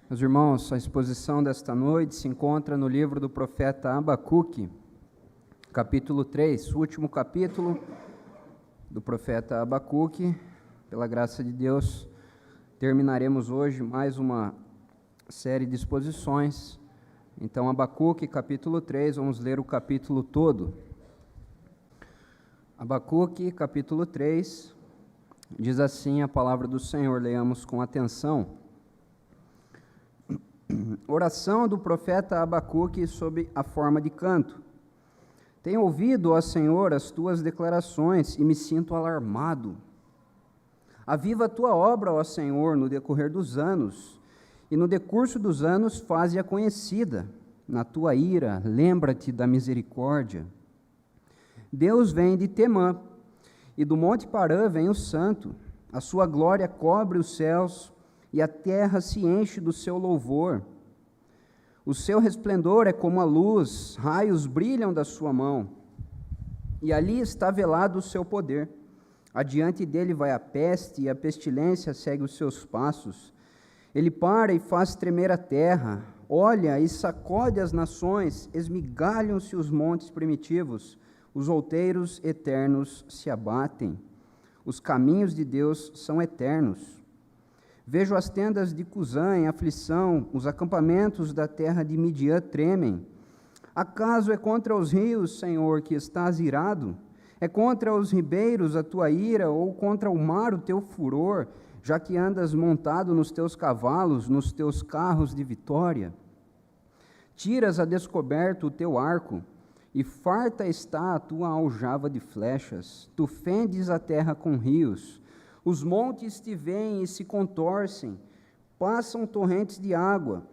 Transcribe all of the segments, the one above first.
Meus irmãos, a exposição desta noite se encontra no livro do profeta Abacuque, capítulo 3, o último capítulo do profeta Abacuque. Pela graça de Deus, terminaremos hoje mais uma série de exposições. Então, Abacuque, capítulo 3, vamos ler o capítulo todo. Abacuque, capítulo 3, diz assim a palavra do Senhor, leamos com atenção. Oração do profeta Abacuque sob a forma de canto. Tenho ouvido, ó Senhor, as tuas declarações e me sinto alarmado. Aviva a tua obra, ó Senhor, no decorrer dos anos, e no decurso dos anos faze-a conhecida. Na tua ira, lembra-te da misericórdia. Deus vem de Temã, e do monte Parã vem o santo. A sua glória cobre os céus, e a terra se enche do seu louvor. O seu resplendor é como a luz, raios brilham da sua mão, e ali está velado o seu poder. Adiante dele vai a peste, e a pestilência segue os seus passos. Ele para e faz tremer a terra, olha e sacode as nações, esmigalham-se os montes primitivos, os outeiros eternos se abatem. Os caminhos de Deus são eternos. Vejo as tendas de Cusã em aflição, os acampamentos da terra de Midian tremem. Acaso é contra os rios, Senhor, que estás irado? É contra os ribeiros a tua ira, ou contra o mar o teu furor, já que andas montado nos teus cavalos, nos teus carros de vitória? Tiras a descoberto o teu arco, e farta está a tua aljava de flechas. Tu fendes a terra com rios. Os montes te veem e se contorcem, passam torrentes de água.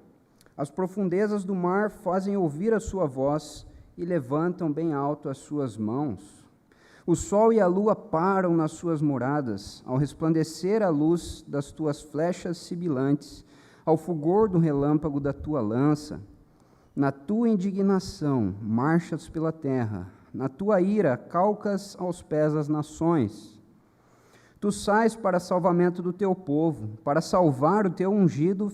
As profundezas do mar fazem ouvir a sua voz e levantam bem alto as suas mãos. O sol e a lua param nas suas moradas, ao resplandecer a luz das tuas flechas sibilantes, ao fulgor do relâmpago da tua lança. Na tua indignação marchas pela terra, na tua ira calcas aos pés as nações. Tu sais para salvamento do teu povo, para salvar o teu ungido,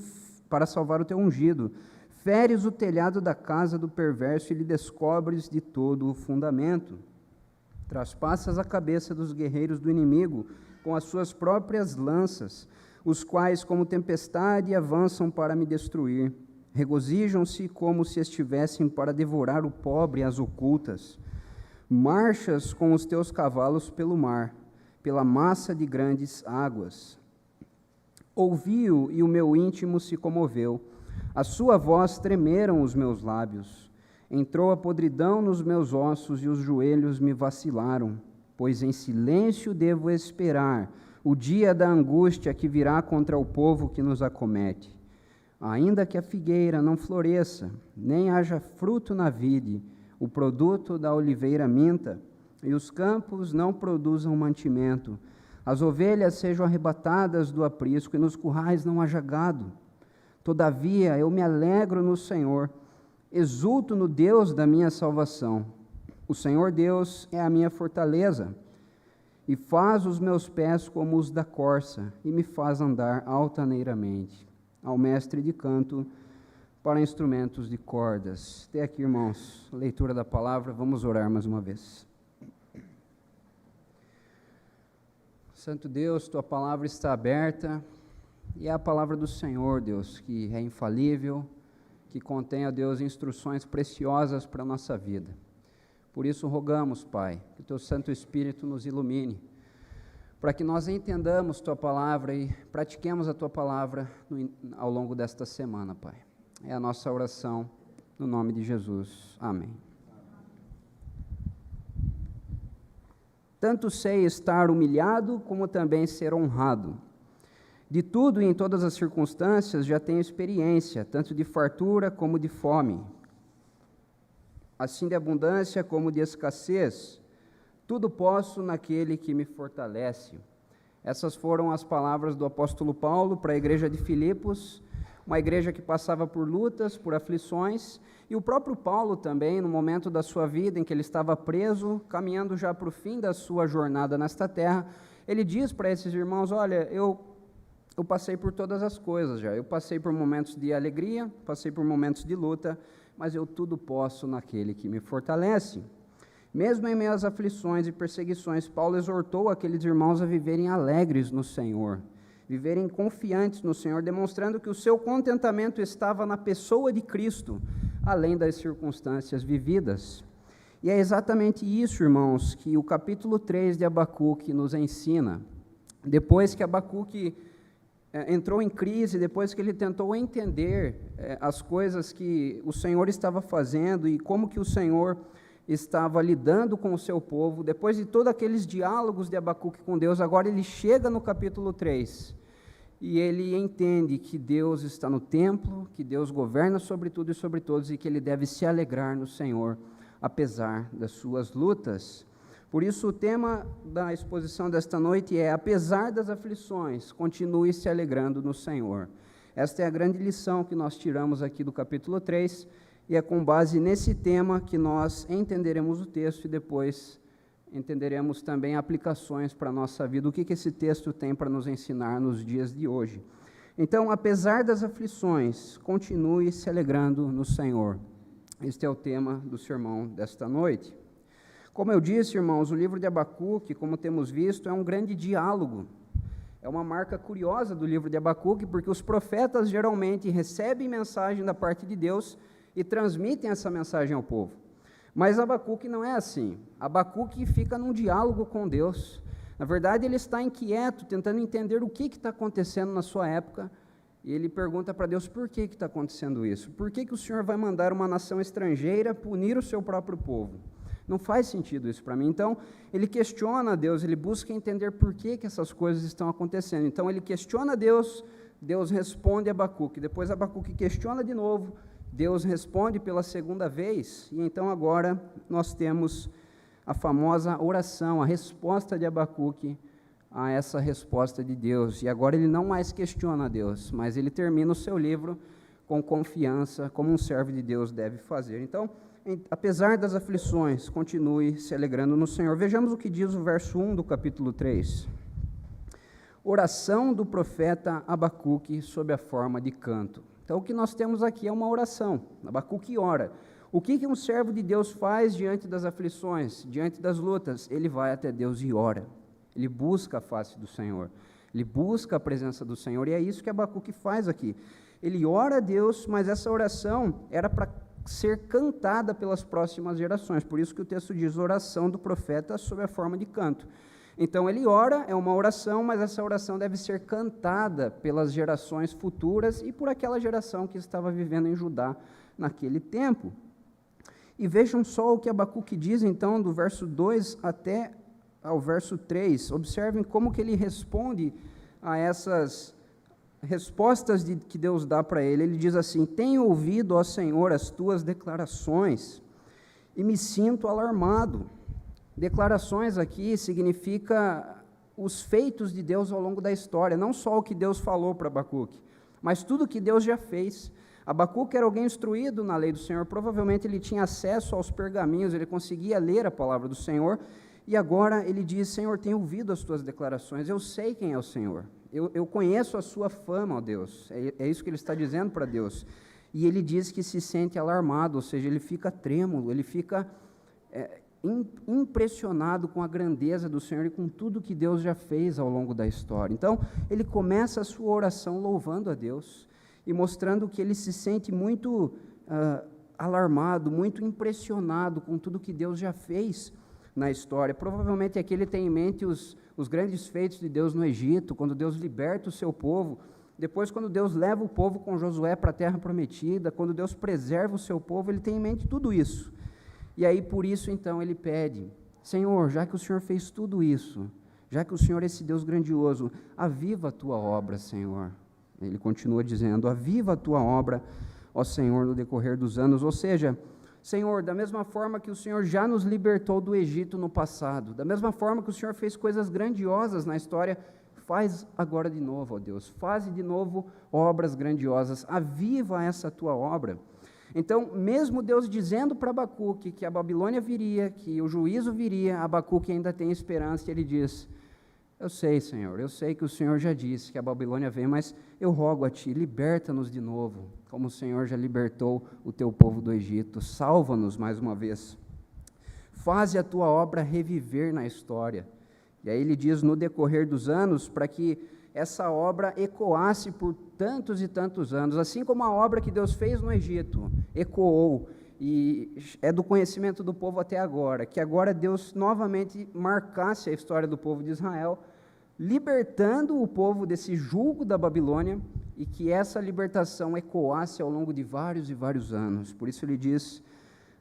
feres o telhado da casa do perverso e lhe descobres de todo o fundamento. Traspassas a cabeça dos guerreiros do inimigo com as suas próprias lanças, os quais como tempestade avançam para me destruir. Regozijam-se como se estivessem para devorar o pobre às ocultas. Marchas com os teus cavalos pelo mar, pela massa de grandes águas. Ouvi-o e o meu íntimo se comoveu. A sua voz tremeram os meus lábios. Entrou a podridão nos meus ossos e os joelhos me vacilaram, pois em silêncio devo esperar o dia da angústia que virá contra o povo que nos acomete. Ainda que a figueira não floresça, nem haja fruto na vide, o produto da oliveira minta, e os campos não produzam mantimento, as ovelhas sejam arrebatadas do aprisco, e nos currais não haja gado. Todavia eu me alegro no Senhor, exulto no Deus da minha salvação. O Senhor Deus é a minha fortaleza, e faz os meus pés como os da corça, e me faz andar altaneiramente. Ao mestre de canto, para instrumentos de cordas. Até aqui, irmãos, a leitura da palavra, vamos orar mais uma vez. Santo Deus, tua palavra está aberta, e é a palavra do Senhor, Deus, que é infalível, que contém, ó Deus, instruções preciosas para a nossa vida. Por isso rogamos, Pai, que o teu Santo Espírito nos ilumine, para que nós entendamos tua palavra e pratiquemos a tua palavra ao longo desta semana, Pai. É a nossa oração, no nome de Jesus. Amém. Tanto sei estar humilhado, como também ser honrado. De tudo e em todas as circunstâncias já tenho experiência, tanto de fartura como de fome. Assim de abundância como de escassez, tudo posso naquele que me fortalece. Essas foram as palavras do apóstolo Paulo para a igreja de Filipos, uma igreja que passava por lutas, por aflições, e o próprio Paulo também, no momento da sua vida em que ele estava preso, caminhando já para o fim da sua jornada nesta terra, ele diz para esses irmãos: olha, eu eu passei por todas as coisas já. Eu passei por momentos de alegria, passei por momentos de luta, mas eu tudo posso naquele que me fortalece. Mesmo em meio às aflições e perseguições, Paulo exortou aqueles irmãos a viverem alegres no Senhor, viverem confiantes no Senhor, demonstrando que o seu contentamento estava na pessoa de Cristo, além das circunstâncias vividas. E é exatamente isso, irmãos, que o capítulo 3 de Abacuque nos ensina. Depois que Abacuque entrou em crise, depois que ele tentou entender as coisas que o Senhor estava fazendo e como que o Senhor estava lidando com o seu povo, depois de todos aqueles diálogos de Abacuque com Deus, agora ele chega no capítulo 3 e ele entende que Deus está no templo, que Deus governa sobre tudo e sobre todos e que ele deve se alegrar no Senhor, apesar das suas lutas. Por isso, o tema da exposição desta noite é: apesar das aflições, continue se alegrando no Senhor. Esta é a grande lição que nós tiramos aqui do capítulo 3, e é com base nesse tema que nós entenderemos o texto e depois entenderemos também aplicações para a nossa vida, o que esse texto tem para nos ensinar nos dias de hoje. Então, apesar das aflições, continue se alegrando no Senhor. Este é o tema do sermão desta noite. Como eu disse, irmãos, o livro de Abacuque, como temos visto, é um grande diálogo. É uma marca curiosa do livro de Abacuque, porque os profetas geralmente recebem mensagem da parte de Deus e transmitem essa mensagem ao povo. Mas Abacuque não é assim. Abacuque fica num diálogo com Deus. Na verdade, ele está inquieto, tentando entender o que está acontecendo na sua época, e ele pergunta para Deus por que está acontecendo isso. Por que o Senhor vai mandar uma nação estrangeira punir o seu próprio povo? Não faz sentido isso para mim. Então, ele questiona a Deus, ele busca entender por que essas coisas estão acontecendo. Então, ele questiona a Deus, Deus responde a Abacuque. Depois, Abacuque questiona de novo, Deus responde pela segunda vez. E então, agora, nós temos a famosa oração, a resposta de Abacuque a essa resposta de Deus. E agora ele não mais questiona a Deus, mas ele termina o seu livro com confiança, como um servo de Deus deve fazer. Então, apesar das aflições, continue se alegrando no Senhor. Vejamos o que diz o verso 1 do capítulo 3. Oração do profeta Abacuque sob a forma de canto. Então, o que nós temos aqui é uma oração. Abacuque ora. O que um servo de Deus faz diante das aflições, diante das lutas? Ele vai até Deus e ora. Ele busca a face do Senhor. Ele busca a presença do Senhor. E é isso que Abacuque faz aqui. Ele ora a Deus, mas essa oração era para ser cantada pelas próximas gerações. Por isso que o texto diz oração do profeta sob a forma de canto. Então ele ora, é uma oração, mas essa oração deve ser cantada pelas gerações futuras e por aquela geração que estava vivendo em Judá naquele tempo. E vejam só o que Abacuque diz então do verso 2 até ao verso 3. Observem como que ele responde a essas respostas que Deus dá para ele. Ele diz assim: tenho ouvido, ó Senhor, as tuas declarações e me sinto alarmado. Declarações aqui significa os feitos de Deus ao longo da história, não só o que Deus falou para Abacuque, mas tudo que Deus já fez. Abacuque era alguém instruído na lei do Senhor, provavelmente ele tinha acesso aos pergaminhos, ele conseguia ler a palavra do Senhor, e agora ele diz: Senhor, tenho ouvido as tuas declarações, eu sei quem é o Senhor, eu conheço a sua fama, ó Deus, é isso que ele está dizendo para Deus. E ele diz que se sente alarmado, ou seja, ele fica trêmulo, ele fica impressionado com a grandeza do Senhor e com tudo que Deus já fez ao longo da história. Então, ele começa a sua oração louvando a Deus e mostrando que ele se sente muito alarmado, muito impressionado com tudo que Deus já fez na história. Provavelmente aqui ele tem em mente os grandes feitos de Deus no Egito, quando Deus liberta o seu povo, depois quando Deus leva o povo com Josué para a terra prometida, quando Deus preserva o seu povo, ele tem em mente tudo isso. E aí, por isso, então, ele pede: Senhor, já que o Senhor fez tudo isso, já que o Senhor é esse Deus grandioso, aviva a tua obra, Senhor. Ele continua dizendo: aviva a tua obra, ó Senhor, no decorrer dos anos. Ou seja, Senhor, da mesma forma que o Senhor já nos libertou do Egito no passado, da mesma forma que o Senhor fez coisas grandiosas na história, faz agora de novo, ó Deus, faz de novo obras grandiosas, aviva essa tua obra. Então, mesmo Deus dizendo para Abacuque que a Babilônia viria, que o juízo viria, Abacuque ainda tem esperança, e ele diz: Eu sei, Senhor, eu sei que o Senhor já disse que a Babilônia vem, mas eu rogo a Ti, liberta-nos de novo, como o Senhor já libertou o Teu povo do Egito, salva-nos mais uma vez, faze a Tua obra reviver na história. E aí ele diz, no decorrer dos anos, para que essa obra ecoasse por tantos e tantos anos, assim como a obra que Deus fez no Egito, ecoou, e é do conhecimento do povo até agora, que agora Deus novamente marcasse a história do povo de Israel, libertando o povo desse jugo da Babilônia, e que essa libertação ecoasse ao longo de vários e vários anos. Por isso ele diz,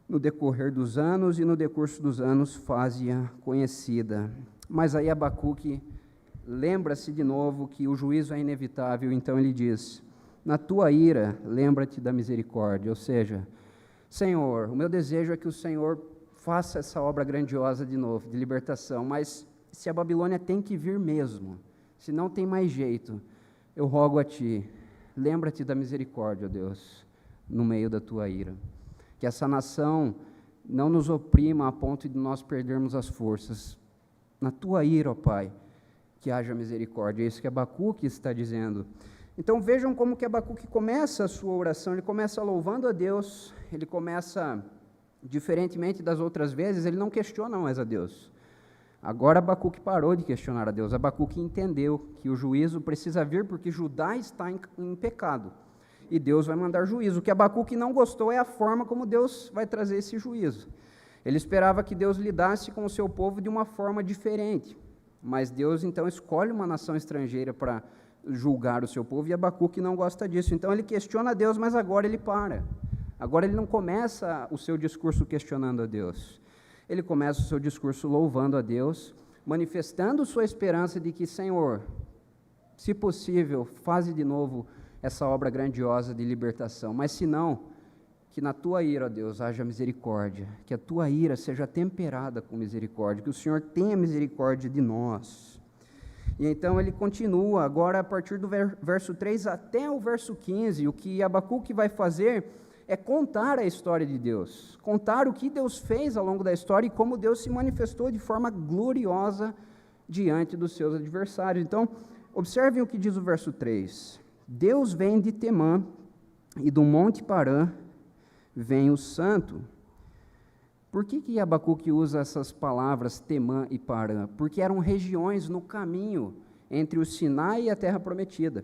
no decorrer dos anos e no decurso dos anos, faze-a conhecida. Mas aí Abacuque lembra-se de novo que o juízo é inevitável, então ele diz, na tua ira, lembra-te da misericórdia, ou seja, Senhor, o meu desejo é que o Senhor faça essa obra grandiosa de novo, de libertação, mas se a Babilônia tem que vir mesmo, se não tem mais jeito, eu rogo a Ti, lembra-te da misericórdia, ó Deus, no meio da Tua ira. Que essa nação não nos oprima a ponto de nós perdermos as forças. Na Tua ira, ó Pai, que haja misericórdia. É isso que Abacuque está dizendo. Então vejam como que Abacuque começa a sua oração, ele começa louvando a Deus, ele começa, diferentemente das outras vezes, ele não questiona mais a Deus. Agora Abacuque parou de questionar a Deus, Abacuque entendeu que o juízo precisa vir porque Judá está em pecado, e Deus vai mandar juízo. O que Abacuque não gostou é a forma como Deus vai trazer esse juízo. Ele esperava que Deus lidasse com o seu povo de uma forma diferente, mas Deus então escolhe uma nação estrangeira para julgar o seu povo, e Abacuque não gosta disso. Então ele questiona a Deus, mas agora ele para. Agora ele não começa o seu discurso questionando a Deus. Ele começa o seu discurso louvando a Deus, manifestando sua esperança de que, Senhor, se possível, faze de novo essa obra grandiosa de libertação. Mas se não, que na Tua ira, ó Deus, haja misericórdia, que a Tua ira seja temperada com misericórdia, que o Senhor tenha misericórdia de nós. E então ele continua, agora a partir do verso 3 até o verso 15, o que Abacuque vai fazer é contar a história de Deus, contar o que Deus fez ao longo da história e como Deus se manifestou de forma gloriosa diante dos seus adversários. Então, observem o que diz o verso 3. Deus vem de Temã, e do monte Parã vem o santo. Por que Abacuque usa essas palavras Temã e Parã? Porque eram regiões no caminho entre o Sinai e a terra prometida.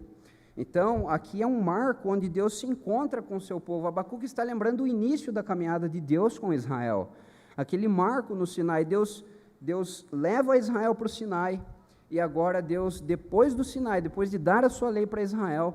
Então, aqui é um marco onde Deus se encontra com o seu povo. Abacuque está lembrando o início da caminhada de Deus com Israel. Aquele marco no Sinai, Deus leva Israel para o Sinai, e agora Deus, depois do Sinai, depois de dar a sua lei para Israel,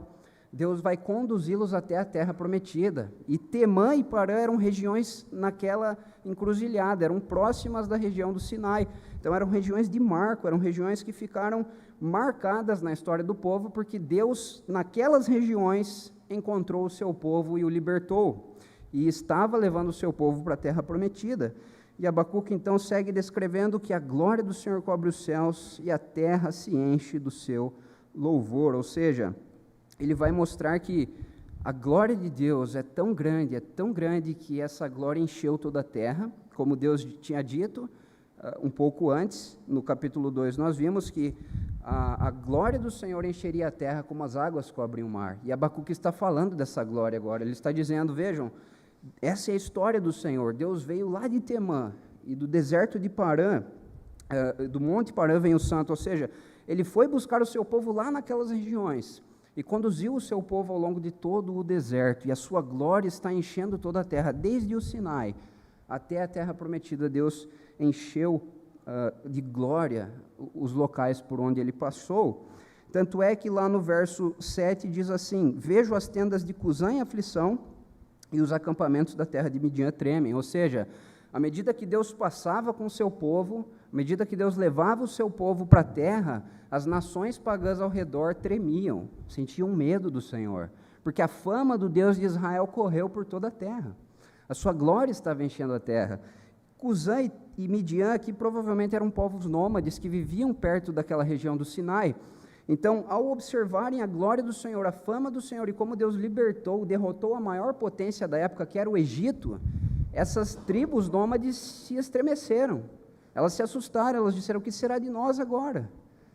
Deus vai conduzi-los até a terra prometida. E Temã e Parã eram regiões naquela encruzilhada, eram próximas da região do Sinai. Então eram regiões de marco, eram regiões que ficaram marcadas na história do povo, porque Deus, naquelas regiões, encontrou o seu povo e o libertou. E estava levando o seu povo para a terra prometida. E Abacuque então segue descrevendo que a glória do Senhor cobre os céus e a terra se enche do seu louvor, ou seja, ele vai mostrar que a glória de Deus é tão grande que essa glória encheu toda a terra, como Deus tinha dito um pouco antes, no capítulo 2, nós vimos que a glória do Senhor encheria a terra como as águas cobrem o mar, e Abacuque está falando dessa glória agora, ele está dizendo, vejam, essa é a história do Senhor, Deus veio lá de Temã, e do deserto de Parã, do monte Parã vem o santo, ou seja, ele foi buscar o seu povo lá naquelas regiões, e conduziu o seu povo ao longo de todo o deserto, e a sua glória está enchendo toda a terra, desde o Sinai até a terra prometida. Deus encheu de glória os locais por onde ele passou. Tanto é que lá no verso 7 diz assim, vejo as tendas de Cusã em aflição, e os acampamentos da terra de Midian tremem, ou seja, à medida que Deus passava com o seu povo, à medida que Deus levava o seu povo para a terra, as nações pagãs ao redor tremiam, sentiam medo do Senhor, porque a fama do Deus de Israel correu por toda a terra, a sua glória estava enchendo a terra. Cusã e Midian aqui provavelmente eram povos nômades que viviam perto daquela região do Sinai. Então, ao observarem a glória do Senhor, a fama do Senhor e como Deus libertou, derrotou a maior potência da época, que era o Egito, essas tribos nômades se estremeceram, elas se assustaram, elas disseram, o que será de nós agora?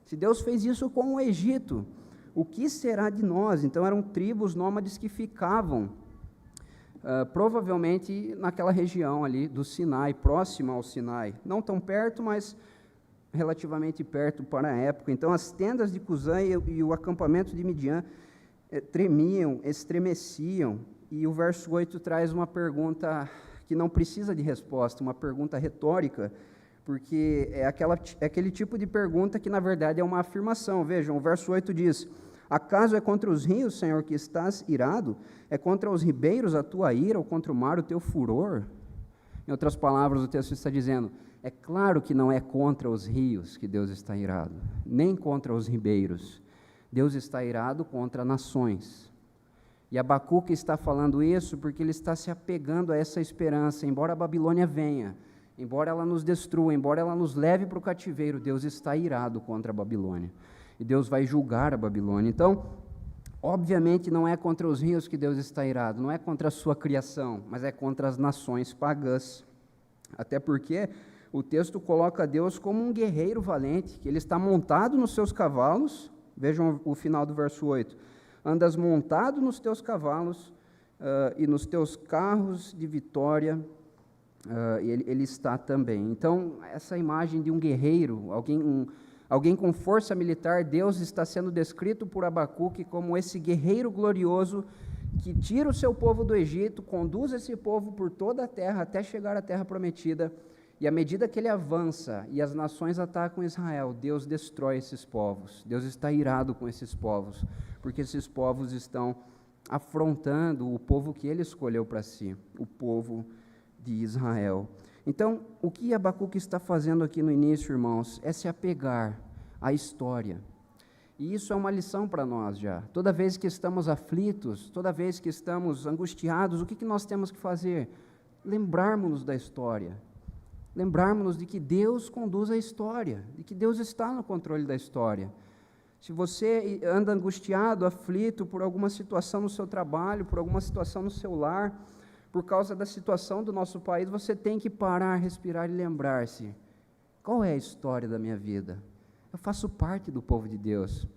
Se Deus fez isso com o Egito, o que será de nós? Então eram tribos nômades que ficavam provavelmente naquela região ali do Sinai, próxima ao Sinai. Não tão perto, mas relativamente perto para a época. Então as tendas de Cusã e o acampamento de Midian tremiam, estremeciam. E o verso 8 traz uma pergunta que não precisa de resposta, uma pergunta retórica, porque é aquele tipo de pergunta que, na verdade, é uma afirmação. Vejam, o verso 8 diz: acaso é contra os rios, Senhor, que estás irado? É contra os ribeiros a tua ira, ou contra o mar o teu furor? Em outras palavras, o texto está dizendo, é claro que não é contra os rios que Deus está irado, nem contra os ribeiros. Deus está irado contra nações. E Abacuque está falando isso porque ele está se apegando a essa esperança. Embora a Babilônia venha, embora ela nos destrua, embora ela nos leve para o cativeiro, Deus está irado contra a Babilônia. E Deus vai julgar a Babilônia. Então, obviamente não é contra os rios que Deus está irado, não é contra a sua criação, mas é contra as nações pagãs. Até porque o texto coloca Deus como um guerreiro valente, que ele está montado nos seus cavalos. Vejam o final do verso 8. Andas montado nos teus cavalos e nos teus carros de vitória, ele está também. Então, essa imagem de um guerreiro, alguém com força militar, Deus está sendo descrito por Abacuque como esse guerreiro glorioso que tira o seu povo do Egito, conduz esse povo por toda a terra até chegar à terra prometida, e à medida que ele avança e as nações atacam Israel, Deus destrói esses povos. Deus está irado com esses povos, porque esses povos estão afrontando o povo que ele escolheu para si, o povo de Israel. Então, o que Abacuque está fazendo aqui no início, irmãos, é se apegar à história. E isso é uma lição para nós já. Toda vez que estamos aflitos, toda vez que estamos angustiados, o que nós temos que fazer? Lembrarmos-nos da história. Lembrarmos-nos de que Deus conduz a história, de que Deus está no controle da história. Se você anda angustiado, aflito por alguma situação no seu trabalho, por alguma situação no seu lar, por causa da situação do nosso país, você tem que parar, respirar e lembrar-se: qual é a história da minha vida? Eu faço parte do povo de Deus.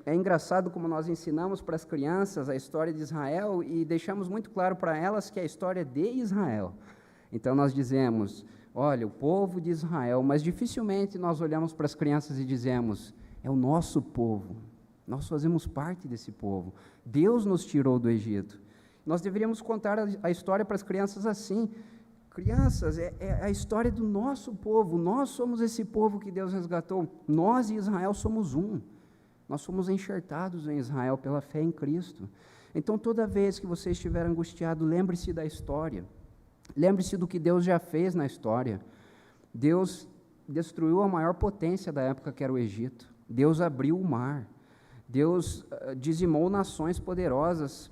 É engraçado como nós ensinamos para as crianças a história de Israel e deixamos muito claro para elas que é a história de Israel. Então nós dizemos, olha, o povo de Israel, mas dificilmente nós olhamos para as crianças e dizemos, é o nosso povo, nós fazemos parte desse povo, Deus nos tirou do Egito. Nós deveríamos contar a história para as crianças assim: crianças, é a história do nosso povo, nós somos esse povo que Deus resgatou, nós e Israel somos um, nós somos enxertados em Israel pela fé em Cristo. Então toda vez que você estiver angustiado, lembre-se da história, lembre-se do que Deus já fez na história. Deus destruiu a maior potência da época, que era o Egito, Deus abriu o mar, Deus dizimou nações poderosas,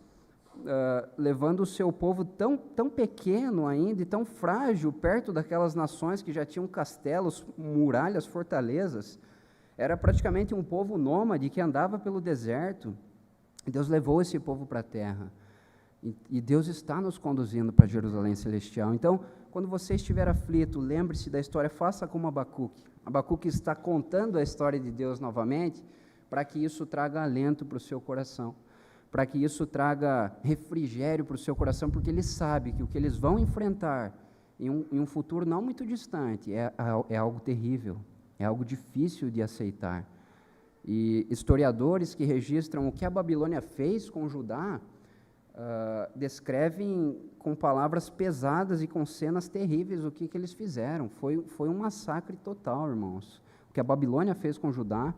levando o seu povo tão pequeno ainda e tão frágil perto daquelas nações que já tinham castelos, muralhas, fortalezas. Era praticamente um povo nômade que andava pelo deserto. Deus levou esse povo para a terra. E Deus está nos conduzindo para Jerusalém Celestial. Então, quando você estiver aflito, lembre-se da história, faça como Abacuque. Abacuque está contando a história de Deus novamente, para que isso traga alento para o seu coração, para que isso traga refrigério para o seu coração, porque ele sabe que o que eles vão enfrentar em um futuro não muito distante é algo terrível, é algo difícil de aceitar. E historiadores que registram o que a Babilônia fez com Judá, descrevem com palavras pesadas e com cenas terríveis o que eles fizeram. Foi um massacre total, irmãos. O que a Babilônia fez com Judá,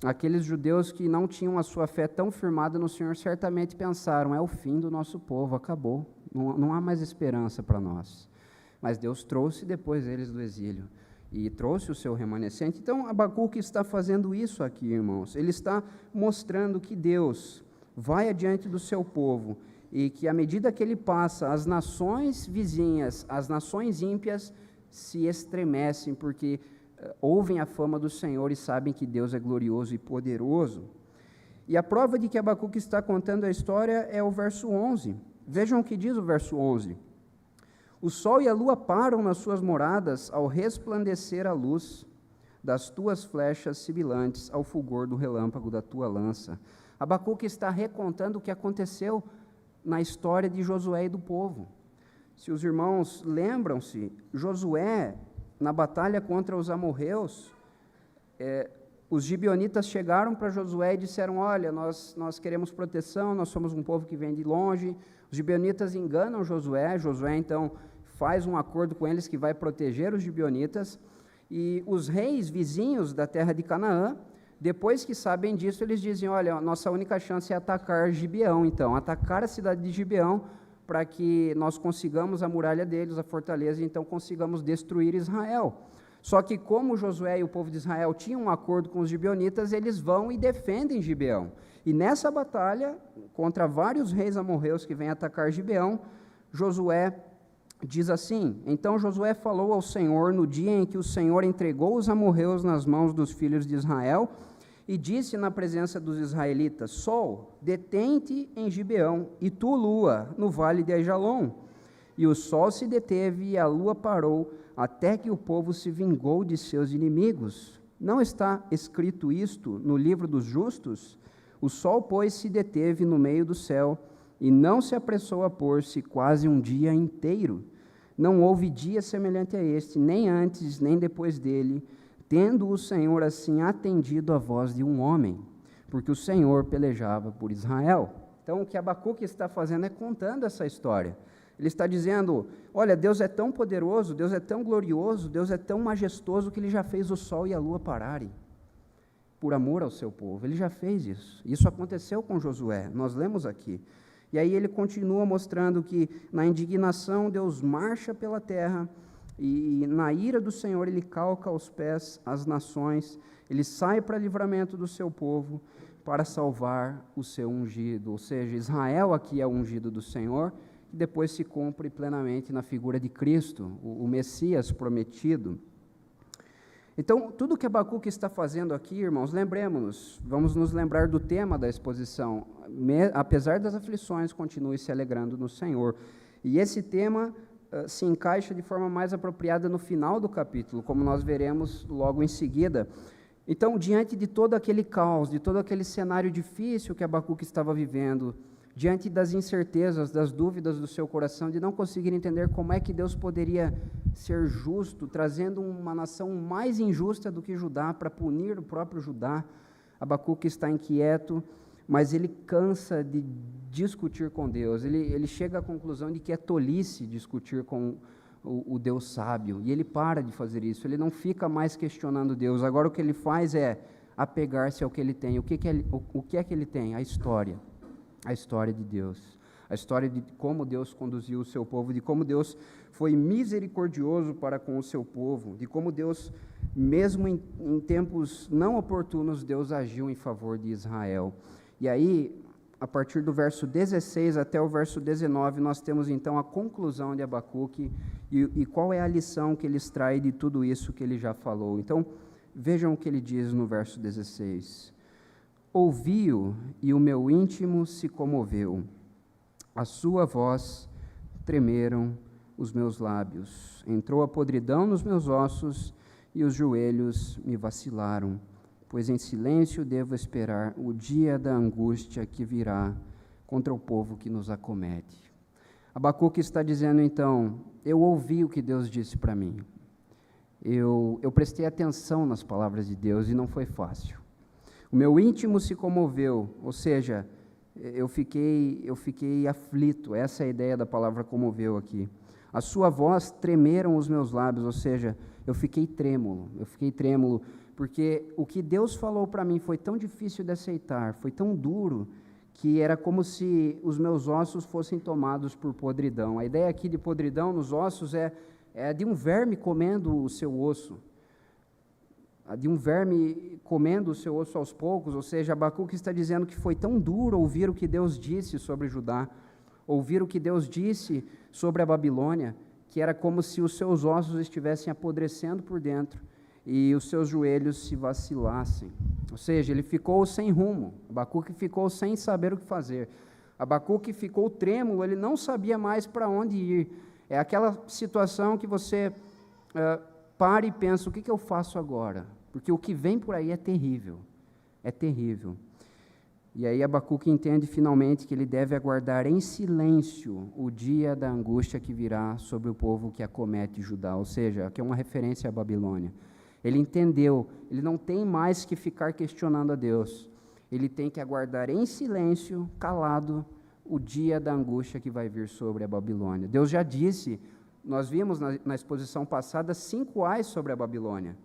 aqueles judeus que não tinham a sua fé tão firmada no Senhor, certamente pensaram, é o fim do nosso povo, acabou, não há mais esperança para nós. Mas Deus trouxe depois eles do exílio, e trouxe o seu remanescente. Então, Abacuque está fazendo isso aqui, irmãos. Ele está mostrando que Deus vai adiante do seu povo, e que à medida que ele passa, as nações vizinhas, as nações ímpias, se estremecem, porque ouvem a fama do Senhor e sabem que Deus é glorioso e poderoso. E a prova de que Abacuque está contando a história é o verso 11. Vejam o que diz o verso 11. O sol e a lua param nas suas moradas ao resplandecer a luz. das tuas flechas sibilantes ao fulgor do relâmpago da tua lança. Abacuque está recontando o que aconteceu na história de Josué e do povo. Se os irmãos lembram-se, Josué, na batalha contra os amorreus, os gibeonitas chegaram para Josué e disseram: olha, nós queremos proteção, nós somos um povo que vem de longe. Os gibeonitas enganam Josué, Josué então faz um acordo com eles que vai proteger os gibeonitas, e os reis vizinhos da terra de Canaã, depois que sabem disso, eles dizem: olha, nossa única chance é atacar Gibeão, então, atacar a cidade de Gibeão, para que nós consigamos a muralha deles, a fortaleza, e então consigamos destruir Israel. Só que como Josué e o povo de Israel tinham um acordo com os gibeonitas, eles vão e defendem Gibeão. E nessa batalha, contra vários reis amorreus que vêm atacar Gibeão, Josué diz assim: então Josué falou ao Senhor no dia em que o Senhor entregou os amorreus nas mãos dos filhos de Israel, e disse na presença dos israelitas: Sol, detém-te em Gibeão, e tu, lua, no vale de Aijalon. E o sol se deteve e a lua parou, até que o povo se vingou de seus inimigos. Não está escrito isto no livro dos justos? O sol, pois, se deteve no meio do céu, e não se apressou a pôr-se quase um dia inteiro. Não houve dia semelhante a este, nem antes, nem depois dele, tendo o Senhor assim atendido a voz de um homem, porque o Senhor pelejava por Israel. Então, o que Abacuque está fazendo é contando essa história. Ele está dizendo: olha, Deus é tão poderoso, Deus é tão glorioso, Deus é tão majestoso, que Ele já fez o sol e a lua pararem, por amor ao seu povo. Ele já fez isso. Isso aconteceu com Josué, nós lemos aqui. E aí ele continua mostrando que na indignação Deus marcha pela terra, e na ira do Senhor Ele calca aos pés as nações, Ele sai para livramento do seu povo, para salvar o seu ungido. Ou seja, Israel aqui é o ungido do Senhor, que depois se cumpre plenamente na figura de Cristo, o Messias prometido. Então, tudo que Abacuque está fazendo aqui, irmãos, lembremos-nos, vamos nos lembrar do tema da exposição: apesar das aflições, continue se alegrando no Senhor. E esse tema se encaixa de forma mais apropriada no final do capítulo, como nós veremos logo em seguida. Então, diante de todo aquele caos, de todo aquele cenário difícil que Abacuque estava vivendo, diante das incertezas, das dúvidas do seu coração, de não conseguir entender como é que Deus poderia ser justo, trazendo uma nação mais injusta do que Judá para punir o próprio Judá, Abacuque está inquieto, mas ele cansa de discutir com Deus. Ele chega à conclusão de que é tolice discutir com o Deus sábio, e ele para de fazer isso. Ele não fica mais questionando Deus. Agora o que ele faz é apegar-se ao que ele tem. O que é que ele tem? A história de Deus, a história de como Deus conduziu o seu povo, de como Deus foi misericordioso para com o seu povo, de como Deus, mesmo em tempos não oportunos, Deus agiu em favor de Israel. E aí, a partir do verso 16 até o verso 19, nós temos então a conclusão de Abacuque e qual é a lição que ele extrai de tudo isso que ele já falou. Então, vejam o que ele diz no verso 16. Ouvi-o e o meu íntimo se comoveu, a sua voz tremeram os meus lábios, entrou a podridão nos meus ossos e os joelhos me vacilaram, pois em silêncio devo esperar o dia da angústia que virá contra o povo que nos acomete. Abacuque está dizendo então: eu ouvi o que Deus disse para mim, eu prestei atenção nas palavras de Deus e não foi fácil. O meu íntimo se comoveu, ou seja, eu fiquei aflito. Essa é a ideia da palavra comoveu aqui. A sua voz tremeram os meus lábios, ou seja, eu fiquei trêmulo, porque o que Deus falou para mim foi tão difícil de aceitar, foi tão duro, que era como se os meus ossos fossem tomados por podridão. A ideia aqui de podridão nos ossos é de um verme comendo o seu osso, de um verme comendo o seu osso aos poucos. Ou seja, Abacuque está dizendo que foi tão duro ouvir o que Deus disse sobre Judá, ouvir o que Deus disse sobre a Babilônia, que era como se os seus ossos estivessem apodrecendo por dentro e os seus joelhos se vacilassem. Ou seja, ele ficou sem rumo, Abacuque ficou sem saber o que fazer, Abacuque ficou trêmulo, ele não sabia mais para onde ir. É aquela situação que você para e pensa: o que eu faço agora? porque o que vem por aí é terrível, é terrível. E aí Abacuque entende finalmente que ele deve aguardar em silêncio o dia da angústia que virá sobre o povo que acomete Judá, ou seja, aqui é uma referência à Babilônia. Ele entendeu, ele não tem mais que ficar questionando a Deus, ele tem que aguardar em silêncio, calado, o dia da angústia que vai vir sobre a Babilônia. Deus já disse, nós vimos na exposição passada 5 ais sobre a Babilônia.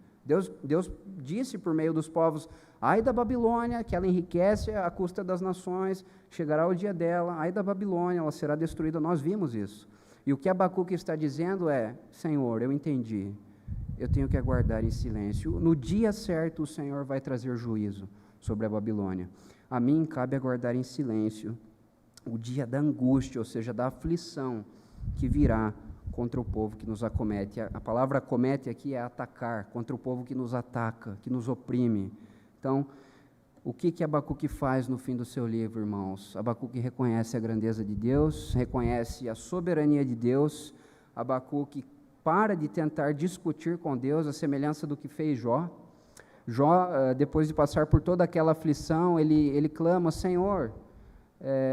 Deus disse por meio dos povos, ai da Babilônia, que ela enriquece à custa das nações, chegará o dia dela, ai da Babilônia, ela será destruída, nós vimos isso. E o que Abacuque está dizendo é, Senhor, eu entendi, eu tenho que aguardar em silêncio, no dia certo o Senhor vai trazer juízo sobre a Babilônia. A mim cabe aguardar em silêncio o dia da angústia, ou seja, da aflição que virá contra o povo que nos acomete. A palavra acomete aqui é atacar, contra o povo que nos ataca, que nos oprime. Então, o que Abacuque faz no fim do seu livro, irmãos? Abacuque reconhece a grandeza de Deus, reconhece a soberania de Deus. Abacuque para de tentar discutir com Deus, a semelhança do que fez Jó. Jó, depois de passar por toda aquela aflição, ele clama, Senhor,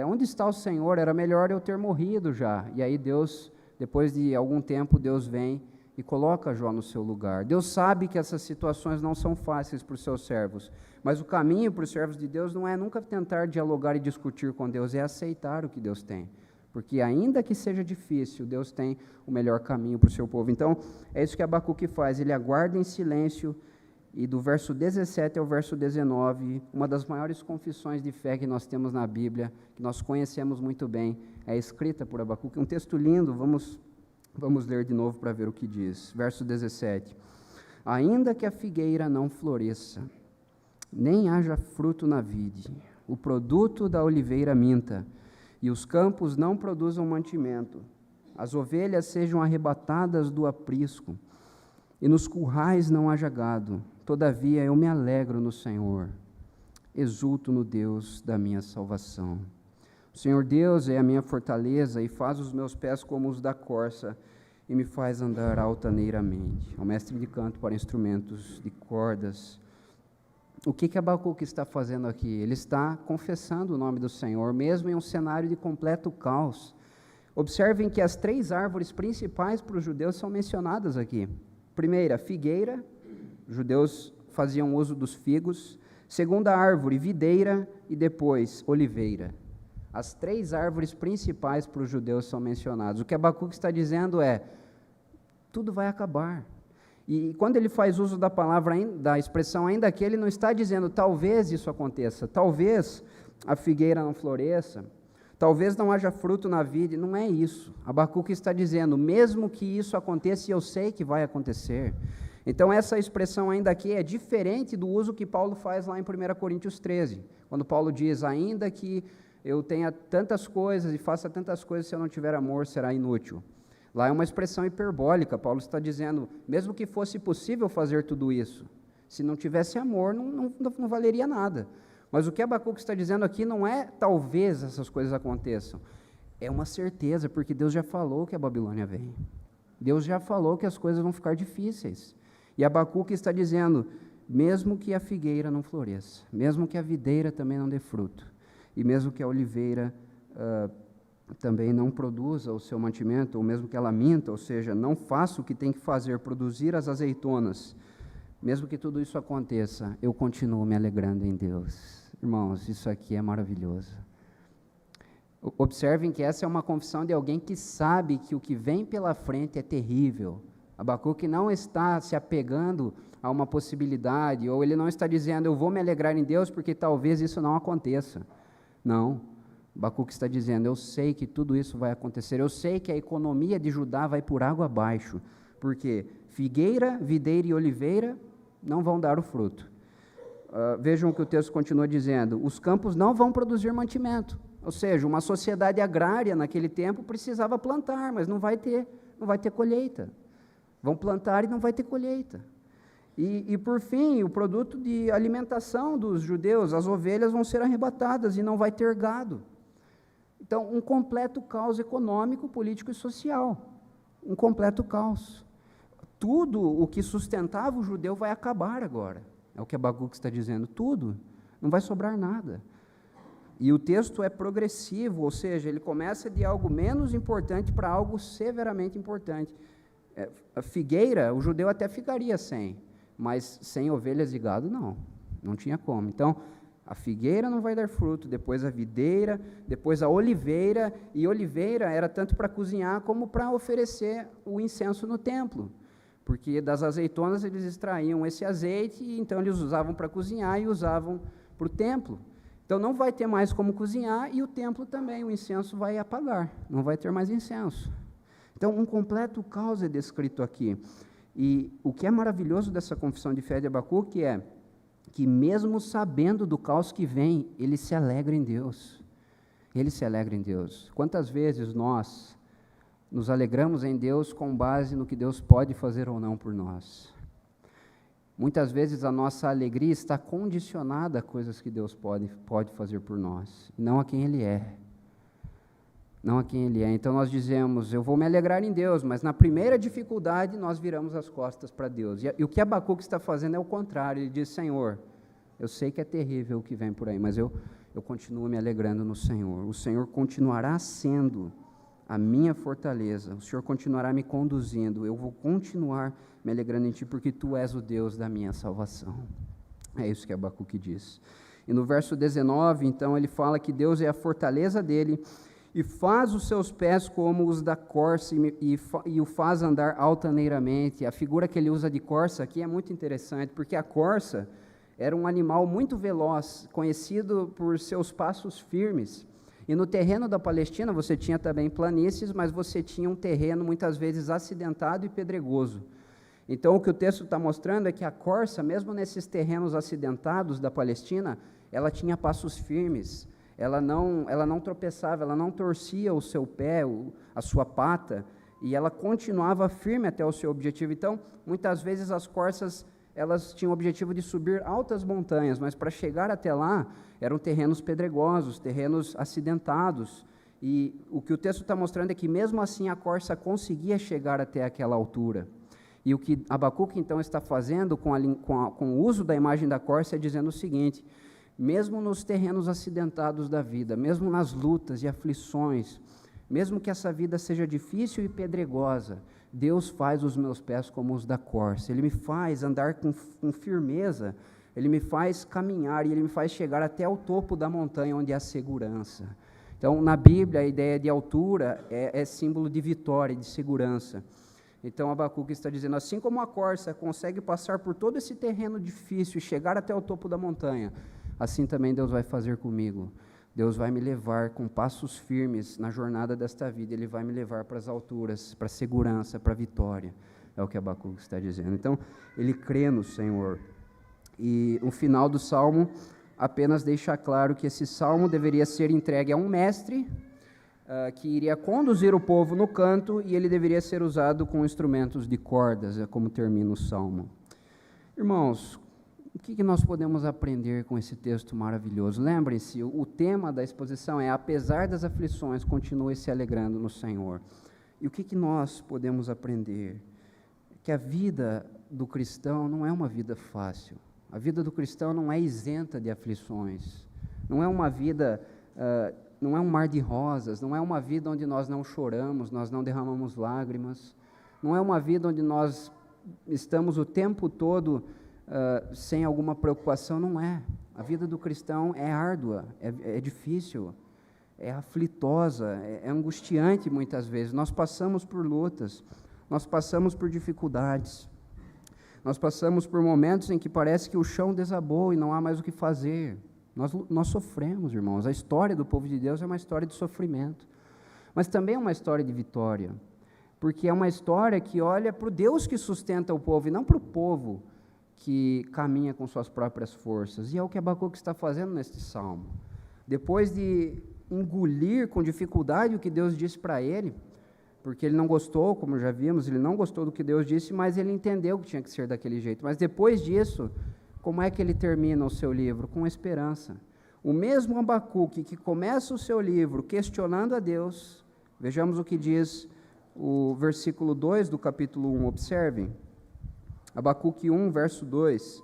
onde está o Senhor? Era melhor eu ter morrido já. E aí Deus, depois de algum tempo, Deus vem e coloca Jó no seu lugar. Deus sabe que essas situações não são fáceis para os seus servos, mas o caminho para os servos de Deus não é nunca tentar dialogar e discutir com Deus, é aceitar o que Deus tem. Porque ainda que seja difícil, Deus tem o melhor caminho para o seu povo. Então, é isso que Abacuque faz, ele aguarda em silêncio, e do verso 17 ao verso 19, uma das maiores confissões de fé que nós temos na Bíblia, que nós conhecemos muito bem, é escrita por Abacuque, um texto lindo, vamos ler de novo para ver o que diz. Verso 17, ainda que a figueira não floresça, nem haja fruto na vide, o produto da oliveira minta, e os campos não produzam mantimento, as ovelhas sejam arrebatadas do aprisco, e nos currais não haja gado, todavia eu me alegro no Senhor, exulto no Deus da minha salvação. O Senhor Deus é a minha fortaleza e faz os meus pés como os da corça e me faz andar altaneiramente. É o mestre de canto para instrumentos de cordas. O que Abacuque está fazendo aqui? Ele está confessando o nome do Senhor, mesmo em um cenário de completo caos. Observem que as 3 árvores principais para os judeus são mencionadas aqui. Primeira, figueira, os judeus faziam uso dos figos. Segunda árvore, videira, e depois oliveira. As 3 árvores principais para os judeus são mencionadas. O que Abacuque está dizendo é, tudo vai acabar. E quando ele faz uso da palavra, da expressão ainda que, ele não está dizendo talvez isso aconteça, talvez a figueira não floresça, talvez não haja fruto na vide, não é isso. Abacuque está dizendo, mesmo que isso aconteça, e eu sei que vai acontecer. Então essa expressão ainda aqui é diferente do uso que Paulo faz lá em 1 Coríntios 13, quando Paulo diz, ainda que eu tenha tantas coisas e faça tantas coisas, se eu não tiver amor, será inútil. Lá é uma expressão hiperbólica, Paulo está dizendo, mesmo que fosse possível fazer tudo isso, se não tivesse amor, não valeria nada. Mas o que Abacuque está dizendo aqui não é talvez essas coisas aconteçam, é uma certeza, porque Deus já falou que a Babilônia vem. Deus já falou que as coisas vão ficar difíceis. E Abacuque está dizendo, mesmo que a figueira não floresça, mesmo que a videira também não dê fruto, e mesmo que a oliveira também não produza o seu mantimento, ou mesmo que ela minta, ou seja, não faça o que tem que fazer, produzir as azeitonas, mesmo que tudo isso aconteça, eu continuo me alegrando em Deus. Irmãos, isso aqui é maravilhoso. Observem que essa é uma confissão de alguém que sabe que o que vem pela frente é terrível. Abacuque não está se apegando a uma possibilidade, ou ele não está dizendo, eu vou me alegrar em Deus porque talvez isso não aconteça. Não, Abacuque está dizendo, eu sei que tudo isso vai acontecer, eu sei que a economia de Judá vai por água abaixo, porque figueira, videira e oliveira não vão dar o fruto. Vejam o que o texto continua dizendo, os campos não vão produzir mantimento, ou seja, uma sociedade agrária naquele tempo precisava plantar, mas não vai ter colheita. Vão plantar e não vai ter colheita. E por fim, o produto de alimentação dos judeus, as ovelhas vão ser arrebatadas e não vai ter gado. Então, um completo caos econômico, político e social. Um completo caos. tudo o que sustentava o judeu vai acabar agora. É o que Abacuque está dizendo, tudo, não vai sobrar nada. E o texto é progressivo, ou seja, ele começa de algo menos importante para algo severamente importante. A figueira, o judeu até ficaria sem, mas sem ovelhas e gado, não tinha como. Então, a figueira não vai dar fruto, depois a videira, depois a oliveira, e oliveira era tanto para cozinhar como para oferecer o incenso no templo, porque das azeitonas eles extraíam esse azeite, e então eles usavam para cozinhar e usavam para o templo. Então não vai ter mais como cozinhar, e o templo também, o incenso vai apagar, não vai ter mais incenso. Então um completo caos é descrito aqui. E o que é maravilhoso dessa confissão de fé de Abacuque é que mesmo sabendo do caos que vem, ele se alegra em Deus. Ele se alegra em Deus. Quantas vezes nós nos alegramos em Deus com base no que Deus pode fazer ou não por nós? Muitas vezes a nossa alegria está condicionada a coisas que Deus pode fazer por nós, não a quem Ele é. Não a quem Ele é. Então nós dizemos, eu vou me alegrar em Deus, mas na primeira dificuldade nós viramos as costas para Deus. E o que Abacuque está fazendo é o contrário. Ele diz, Senhor, eu sei que é terrível o que vem por aí, mas eu continuo me alegrando no Senhor. O Senhor continuará sendo a minha fortaleza, o Senhor continuará me conduzindo, eu vou continuar me alegrando em Ti, porque Tu és o Deus da minha salvação. É isso que Abacuque diz. E no verso 19, então, ele fala que Deus é a fortaleza dele, e faz os seus pés como os da corça, e o faz andar altaneiramente. A figura que ele usa de corça aqui é muito interessante, porque a corça era um animal muito veloz, conhecido por seus passos firmes. E no terreno da Palestina você tinha também planícies, mas você tinha um terreno muitas vezes acidentado e pedregoso. Então o que o texto está mostrando é que a corça, mesmo nesses terrenos acidentados da Palestina, ela tinha passos firmes, ela não tropeçava, ela não torcia o seu pé, a sua pata, e ela continuava firme até o seu objetivo. Então, muitas vezes as corças, elas tinham o objetivo de subir altas montanhas, mas para chegar até lá, eram terrenos pedregosos, terrenos acidentados, e o que o texto está mostrando é que mesmo assim a corça conseguia chegar até aquela altura. E o que Abacuque então está fazendo com o uso da imagem da corça é dizendo o seguinte, mesmo nos terrenos acidentados da vida, mesmo nas lutas e aflições, mesmo que essa vida seja difícil e pedregosa, Deus faz os meus pés como os da corça, Ele me faz andar com firmeza, Ele me faz caminhar e Ele me faz chegar até o topo da montanha onde há segurança. Então, na Bíblia, a ideia de altura é símbolo de vitória, de segurança. Então, Abacuque está dizendo, assim como a corça consegue passar por todo esse terreno difícil e chegar até o topo da montanha, assim também Deus vai fazer comigo. Deus vai me levar com passos firmes na jornada desta vida, Ele vai me levar para as alturas, para a segurança, para a vitória. É o que Abacuque está dizendo. Então, ele crê no Senhor. E o final do Salmo apenas deixa claro que esse Salmo deveria ser entregue a um mestre, que iria conduzir o povo no canto, e ele deveria ser usado com instrumentos de cordas, é como termina o Salmo. Irmãos, o que nós podemos aprender com esse texto maravilhoso? Lembrem-se, o tema da exposição é, apesar das aflições, continue se alegrando no Senhor. E o que nós podemos aprender? Que a vida do cristão não é uma vida fácil. A vida do cristão não é isenta de aflições. Não é uma vida, não é um mar de rosas, não é uma vida onde nós não choramos, nós não derramamos lágrimas. Não é uma vida onde nós estamos o tempo todo sem alguma preocupação, não é. A vida do cristão é árdua, é difícil, é aflitosa, é angustiante muitas vezes. Nós passamos por lutas, nós passamos por dificuldades, nós passamos por momentos em que parece que o chão desabou e não há mais o que fazer. Nós sofremos, irmãos. A história do povo de Deus é uma história de sofrimento, mas também é uma história de vitória, porque é uma história que olha para o Deus que sustenta o povo e não para o povo que caminha com suas próprias forças. E é o que Abacuque está fazendo neste salmo. Depois de engolir com dificuldade o que Deus disse para ele, porque ele não gostou, como já vimos, ele não gostou do que Deus disse, mas ele entendeu que tinha que ser daquele jeito. Mas depois disso, como é que ele termina o seu livro? Com esperança. O mesmo Abacuque que começa o seu livro questionando a Deus, vejamos o que diz o versículo 2 do capítulo 1, observem. Abacuque 1, verso 2.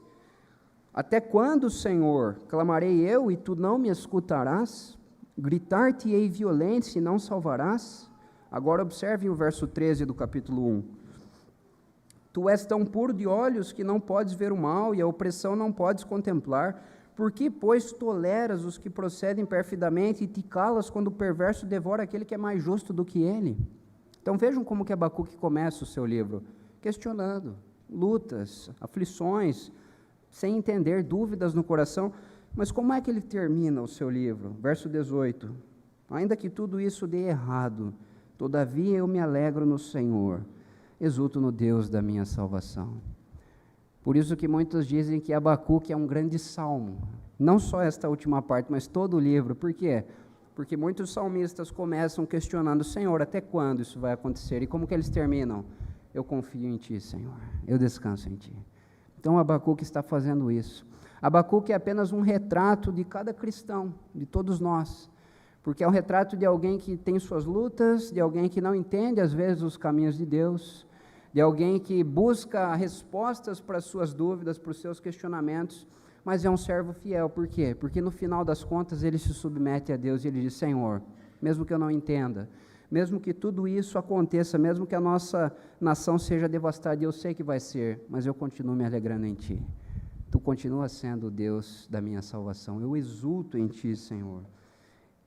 Até quando, Senhor, clamarei eu e tu não me escutarás? Gritar-te-ei violência e não salvarás? Agora observe o verso 13 do capítulo 1. Tu és tão puro de olhos que não podes ver o mal e a opressão não podes contemplar. Por que, pois, toleras os que procedem perfidamente e te calas quando o perverso devora aquele que é mais justo do que ele? Então vejam como que Abacuque começa o seu livro, questionando, lutas, aflições, sem entender, dúvidas no coração. Mas como é que ele termina o seu livro? Verso 18. Ainda que tudo isso dê errado, todavia eu me alegro no Senhor, exulto no Deus da minha salvação. Por isso que muitos dizem que Abacuque é um grande salmo. Não só esta última parte, mas todo o livro. Por quê? Porque muitos salmistas começam questionando, Senhor, até quando isso vai acontecer? E como que eles terminam? Eu confio em Ti, Senhor. Eu descanso em Ti. Então Abacuque está fazendo isso. Abacuque é apenas um retrato de cada cristão, de todos nós. Porque é um retrato de alguém que tem suas lutas, de alguém que não entende às vezes os caminhos de Deus, de alguém que busca respostas para as suas dúvidas, para os seus questionamentos, mas é um servo fiel. Por quê? Porque no final das contas ele se submete a Deus e ele diz, Senhor, mesmo que eu não entenda, mesmo que tudo isso aconteça, mesmo que a nossa nação seja devastada, e eu sei que vai ser, mas eu continuo me alegrando em Ti. Tu continuas sendo o Deus da minha salvação. Eu exulto em Ti, Senhor.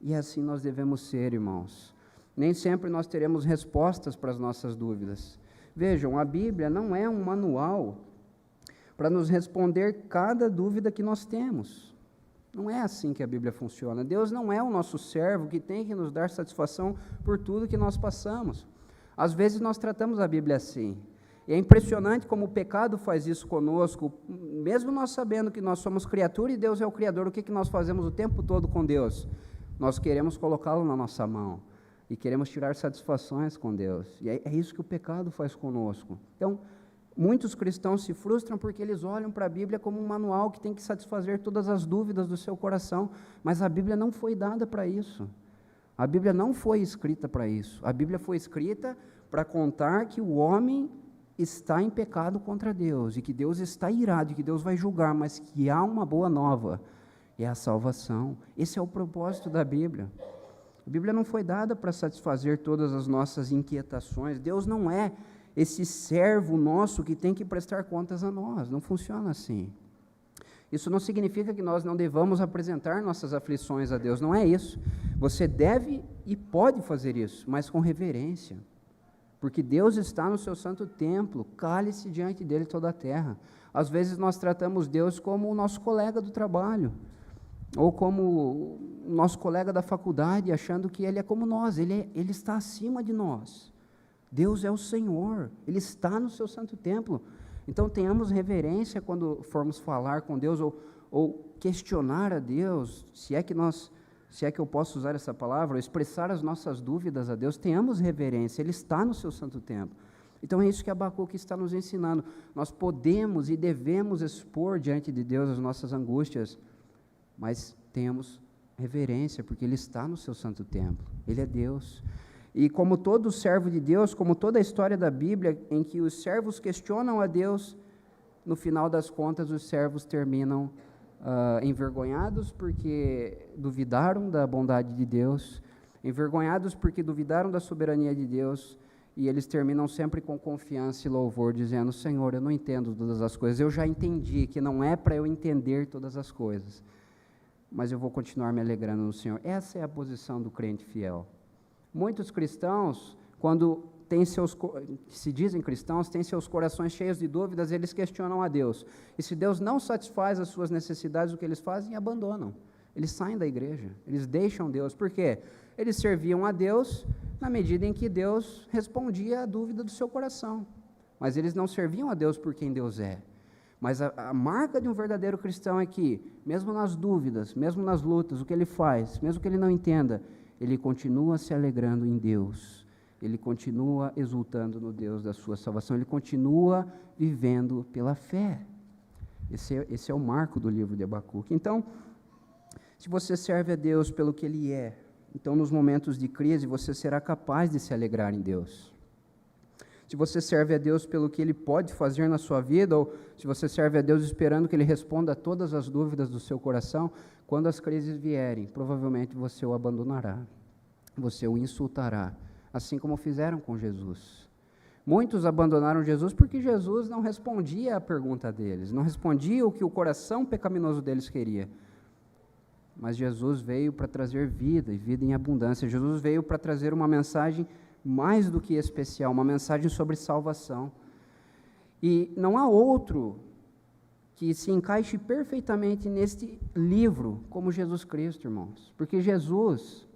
E assim nós devemos ser, irmãos. Nem sempre nós teremos respostas para as nossas dúvidas. Vejam, a Bíblia não é um manual para nos responder cada dúvida que nós temos. Não é assim que a Bíblia funciona. Deus não é o nosso servo que tem que nos dar satisfação por tudo que nós passamos. Às vezes nós tratamos a Bíblia assim. E é impressionante como o pecado faz isso conosco, mesmo nós sabendo que nós somos criatura e Deus é o Criador. O que nós fazemos o tempo todo com Deus? Nós queremos colocá-lo na nossa mão e queremos tirar satisfações com Deus. E é isso que o pecado faz conosco. Então, muitos cristãos se frustram porque eles olham para a Bíblia como um manual que tem que satisfazer todas as dúvidas do seu coração, mas a Bíblia não foi dada para isso. A Bíblia não foi escrita para isso. A Bíblia foi escrita para contar que o homem está em pecado contra Deus, e que Deus está irado, e que Deus vai julgar, mas que há uma boa nova, é a salvação. Esse é o propósito da Bíblia. A Bíblia não foi dada para satisfazer todas as nossas inquietações. Deus não é esse servo nosso que tem que prestar contas a nós. Não funciona assim. Isso não significa que nós não devamos apresentar nossas aflições a Deus. Não é isso. Você deve e pode fazer isso, mas com reverência. Porque Deus está no seu santo templo. Cale-se diante dele toda a terra. Às vezes nós tratamos Deus como o nosso colega do trabalho, ou como o nosso colega da faculdade, achando que ele é como nós, ele está acima de nós. Deus é o Senhor, Ele está no seu santo templo. Então tenhamos reverência quando formos falar com Deus, ou questionar a Deus, se é que eu posso usar essa palavra, ou expressar as nossas dúvidas a Deus. Tenhamos reverência, Ele está no seu santo templo. Então é isso que Abacuque está nos ensinando. Nós podemos e devemos expor diante de Deus as nossas angústias, mas tenhamos reverência, porque Ele está no seu santo templo, Ele é Deus. E como todo servo de Deus, como toda a história da Bíblia, em que os servos questionam a Deus, no final das contas os servos terminam envergonhados porque duvidaram da bondade de Deus, envergonhados porque duvidaram da soberania de Deus, e eles terminam sempre com confiança e louvor, dizendo, Senhor, eu não entendo todas as coisas, eu já entendi que não é para eu entender todas as coisas, mas eu vou continuar me alegrando no Senhor. Essa é a posição do crente fiel. Muitos cristãos, quando se dizem cristãos, têm seus corações cheios de dúvidas, eles questionam a Deus. E se Deus não satisfaz as suas necessidades, o que eles fazem? Abandonam. Eles saem da igreja, eles deixam Deus. Por quê? Eles serviam a Deus na medida em que Deus respondia à dúvida do seu coração. Mas eles não serviam a Deus por quem Deus é. Mas a marca de um verdadeiro cristão é que, mesmo nas dúvidas, mesmo nas lutas, o que ele faz, mesmo que ele não entenda, ele continua se alegrando em Deus, ele continua exultando no Deus da sua salvação, ele continua vivendo pela fé. Esse é o marco do livro de Abacuque. Então, se você serve a Deus pelo que Ele é, então nos momentos de crise você será capaz de se alegrar em Deus. se você serve a Deus pelo que Ele pode fazer na sua vida, ou se você serve a Deus esperando que Ele responda a todas as dúvidas do seu coração, quando as crises vierem, provavelmente você o abandonará, você o insultará, assim como fizeram com Jesus. Muitos abandonaram Jesus porque Jesus não respondia à pergunta deles, não respondia o que o coração pecaminoso deles queria. Mas Jesus veio para trazer vida, e vida em abundância. Jesus veio para trazer uma mensagem mais do que especial, uma mensagem sobre salvação. E não há outro que se encaixe perfeitamente neste livro como Jesus Cristo, irmãos. Porque Jesus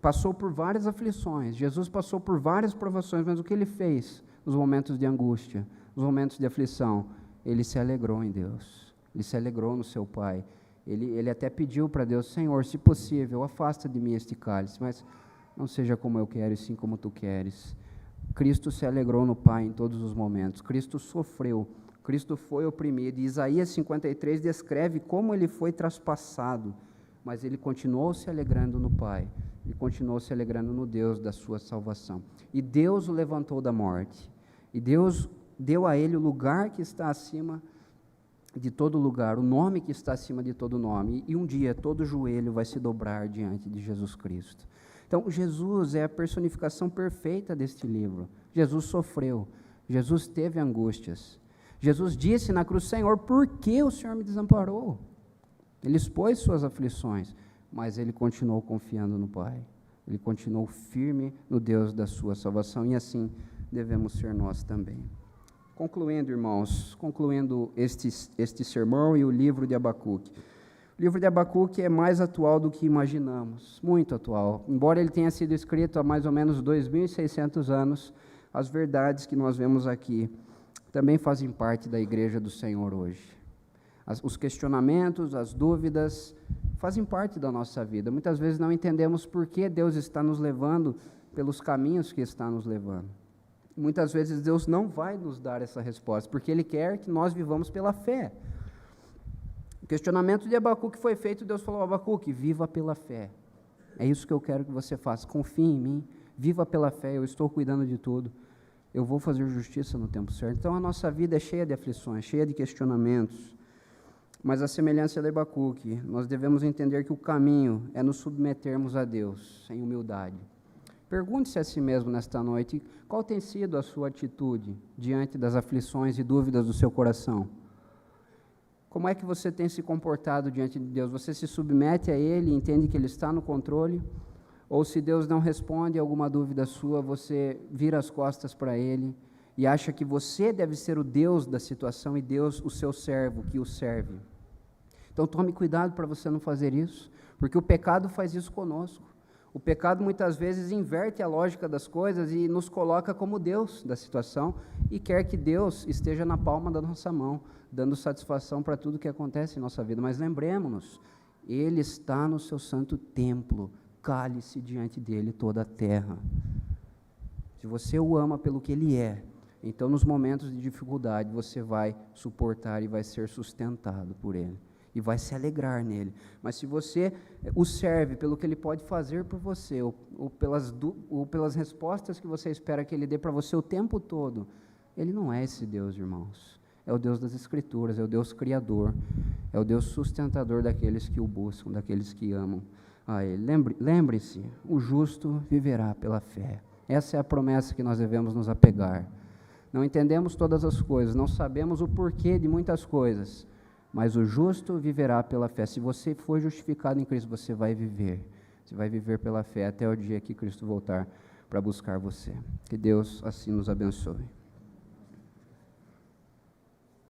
passou por várias aflições, Jesus passou por várias provações, mas o que Ele fez nos momentos de angústia, nos momentos de aflição? Ele se alegrou em Deus, Ele se alegrou no seu Pai. Ele até pediu para Deus: Senhor, se possível, afasta de mim este cálice, mas não seja como eu quero, e sim como Tu queres. Cristo se alegrou no Pai em todos os momentos. Cristo sofreu, Cristo foi oprimido. E Isaías 53 descreve como Ele foi traspassado, mas Ele continuou se alegrando no Pai. Ele continuou se alegrando no Deus da sua salvação. E Deus o levantou da morte. E Deus deu a Ele o lugar que está acima de todo lugar, o nome que está acima de todo nome. E um dia todo joelho vai se dobrar diante de Jesus Cristo. Então, Jesus é a personificação perfeita deste livro. Jesus sofreu, Jesus teve angústias. Jesus disse na cruz: Senhor, por que o Senhor me desamparou? Ele expôs suas aflições, mas Ele continuou confiando no Pai. Ele continuou firme no Deus da sua salvação, e assim devemos ser nós também. Concluindo, irmãos, concluindo este sermão e o livro de Abacuque. O livro de Abacuque é mais atual do que imaginamos, muito atual. Embora ele tenha sido escrito há mais ou menos 2.600 anos, as verdades que nós vemos aqui também fazem parte da igreja do Senhor hoje. Os questionamentos, as dúvidas, fazem parte da nossa vida. Muitas vezes não entendemos por que Deus está nos levando pelos caminhos que está nos levando. Muitas vezes Deus não vai nos dar essa resposta, porque Ele quer que nós vivamos pela fé. O questionamento de Abacuque foi feito, Deus falou: Abacuque, viva pela fé. É isso que eu quero que você faça, confie em mim, viva pela fé, eu estou cuidando de tudo, eu vou fazer justiça no tempo certo. Então a nossa vida é cheia de aflições, cheia de questionamentos, mas a semelhança de Abacuque, nós devemos entender que o caminho é nos submetermos a Deus, em humildade. Pergunte-se a si mesmo nesta noite, qual tem sido a sua atitude diante das aflições e dúvidas do seu coração? Como é que você tem se comportado diante de Deus? Você se submete a Ele e entende que Ele está no controle? Ou se Deus não responde a alguma dúvida sua, você vira as costas para Ele e acha que você deve ser o Deus da situação e Deus o seu servo que o serve? Então tome cuidado para você não fazer isso, porque o pecado faz isso conosco. O pecado muitas vezes inverte a lógica das coisas e nos coloca como Deus da situação e quer que Deus esteja na palma da nossa mão, dando satisfação para tudo que acontece em nossa vida. Mas lembremos-nos, Ele está no seu santo templo, cale-se diante dEle toda a terra. Se você o ama pelo que Ele é, então nos momentos de dificuldade você vai suportar e vai ser sustentado por Ele. E vai se alegrar nele. Mas se você o serve pelo que ele pode fazer por você, ou pelas respostas que você espera que ele dê para você o tempo todo, ele não é esse Deus, irmãos. É o Deus das Escrituras, é o Deus Criador, é o Deus sustentador daqueles que o buscam, daqueles que amam a Ele. Lembre-se, o justo viverá pela fé. Essa é a promessa que nós devemos nos apegar. Não entendemos todas as coisas, não sabemos o porquê de muitas coisas, mas o justo viverá pela fé. Se você for justificado em Cristo, você vai viver. Você vai viver pela fé até o dia que Cristo voltar para buscar você. Que Deus assim nos abençoe.